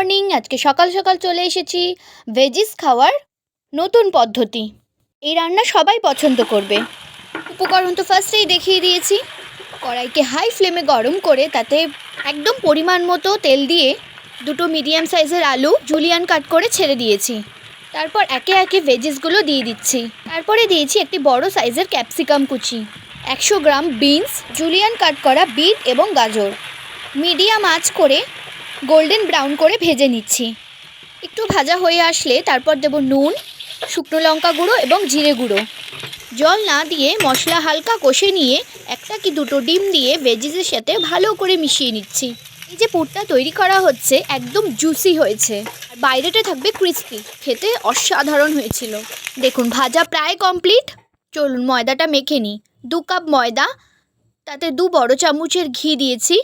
Morning. আজকে সকাল সকাল চলে এসেছি ভেজিস খাওয়ার নতুন পদ্ধতি। এই রান্না সবাই পছন্দ করবে। উপকরণ তো ফার্স্টেই দেখিয়ে দিয়েছি। কড়াইকে হাই ফ্লেমে গরম করে তাতে একদম পরিমাণ মতো তেল দিয়ে দুটো মিডিয়াম সাইজের আলু জুলিয়ান কাট করে ছেড়ে দিয়েছি। তারপর একে একে ভেজিসগুলো দিয়ে দিচ্ছি। তারপরে দিয়েছি একটি বড় সাইজের ক্যাপসিকাম কুচি, 100 গ্রাম বিনস, জুলিয়ান কাট করা বিট এবং গাজর। মিডিয়াম আঁচ করে গোল্ডেন ব্রাউন করে ভেজে নিচ্ছি। একটু ভাজা হয়ে আসলে তারপর দেব নুন, শুকনো লঙ্কা গুঁড়ো এবং জিরে গুঁড়ো। জল না দিয়ে মশলা হালকা কষে নিয়ে একটা কি দুটো ডিম দিয়ে ভেজিসের সাথে ভালো করে মিশিয়ে নিচ্ছি। এই যে পুরটা তৈরি করা হচ্ছে একদম জুসি হয়েছে, আর বাইরেটা থাকবে ক্রিস্পি। খেতে অসাধারণ হয়েছিল। দেখুন ভাজা প্রায় কমপ্লিট। চলুন ময়দাটা মেখে নিই। 2 কাপ ময়দা, তাতে 2 বড় চামচের ঘি দিয়েছি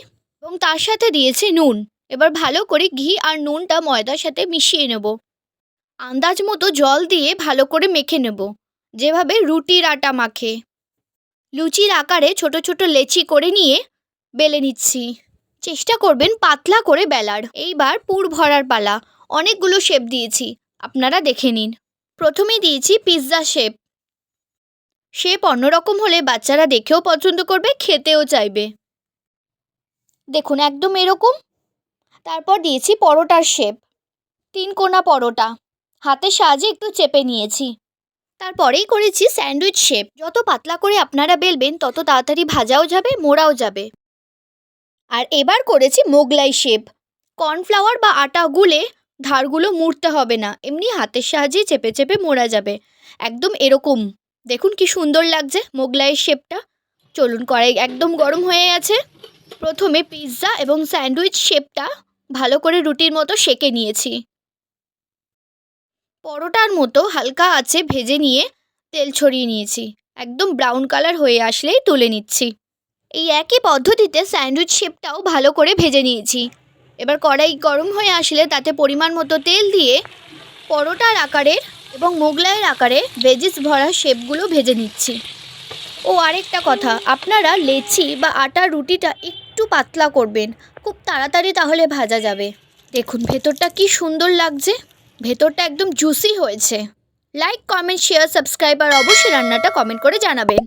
এবং তার সাথে দিয়েছি নুন। এবার ভালো করে ঘি আর নুনটা ময়দার সাথে মিশিয়ে নেব। আন্দাজ মতো জল দিয়ে ভালো করে মেখে নেব, যেভাবে রুটির আটা মাখে। লুচির আকারে ছোট ছোট লেচি করে নিয়ে বেলে নিচ্ছি। চেষ্টা করবেন পাতলা করে বেলার। এইবার পুর ভরার পালা। অনেকগুলো শেপ দিয়েছি, আপনারা দেখে নিন। প্রথমেই দিয়েছি পিৎজা শেপ। শেপ অন্যরকম হলে বাচ্চারা দেখেও পছন্দ করবে, খেতেও চাইবে। দেখুন একদম এরকম। তারপর দিয়েছি পরোটার শেপ, 3 কোনা পরোটা। হাতের সাহায্যে একটু চেপে নিয়েছি। তারপরেই করেছি স্যান্ডউইচ শেপ। যত পাতলা করে আপনারা বেলবেন তত তাড়াতাড়ি ভাজাও যাবে, মোড়াও যাবে। আর এবার করেছি মোগলাই শেপ। কর্নফ্লাওয়ার বা আটা গুলে ধারগুলো মুড়তে হবে না, এমনি হাতের সাহায্যে চেপে চেপে মোড়া যাবে। একদম এরকম। দেখুন কি সুন্দর লাগছে মোগলাইয়ের শেপটা। চলুন, কড়াই একদম গরম হয়ে গেছে। প্রথমে পিৎজা এবং স্যান্ডউইচ শেপটা ভালো করে রুটির মতো সেঁকে নিয়েছি। পরোটার মতো হালকা আঁচে ভেজে নিয়ে তেল ছড়িয়ে নিয়েছি। একদম ব্রাউন কালার হয়ে আসলেই তুলে নিচ্ছি। এই একই পদ্ধতিতে স্যান্ডউইচ শেপটাও ভালো করে ভেজে নিয়েছি। এবার কড়াই গরম হয়ে আসলে তাতে পরিমাণ মতো তেল দিয়ে পরোটার আকারের এবং মোগলাইয়ের আকারে ভেজিস ভরা শেপগুলো ভেজে নিচ্ছি। ও আরেকটা কথা, আপনারা লেচি বা আটার রুটিটা একটু পাতলা করবেন, খুব তাড়াতাড়ি তাহলে ভাজা যাবে। দেখুন ভেতরটা কি সুন্দর লাগছে, ভেতরটা একদম জুসি হয়েছে। লাইক, কমেন্ট, শেয়ার, সাবস্ক্রাইব আর অবশ্যই রান্নাটা কমেন্ট করে জানাবেন।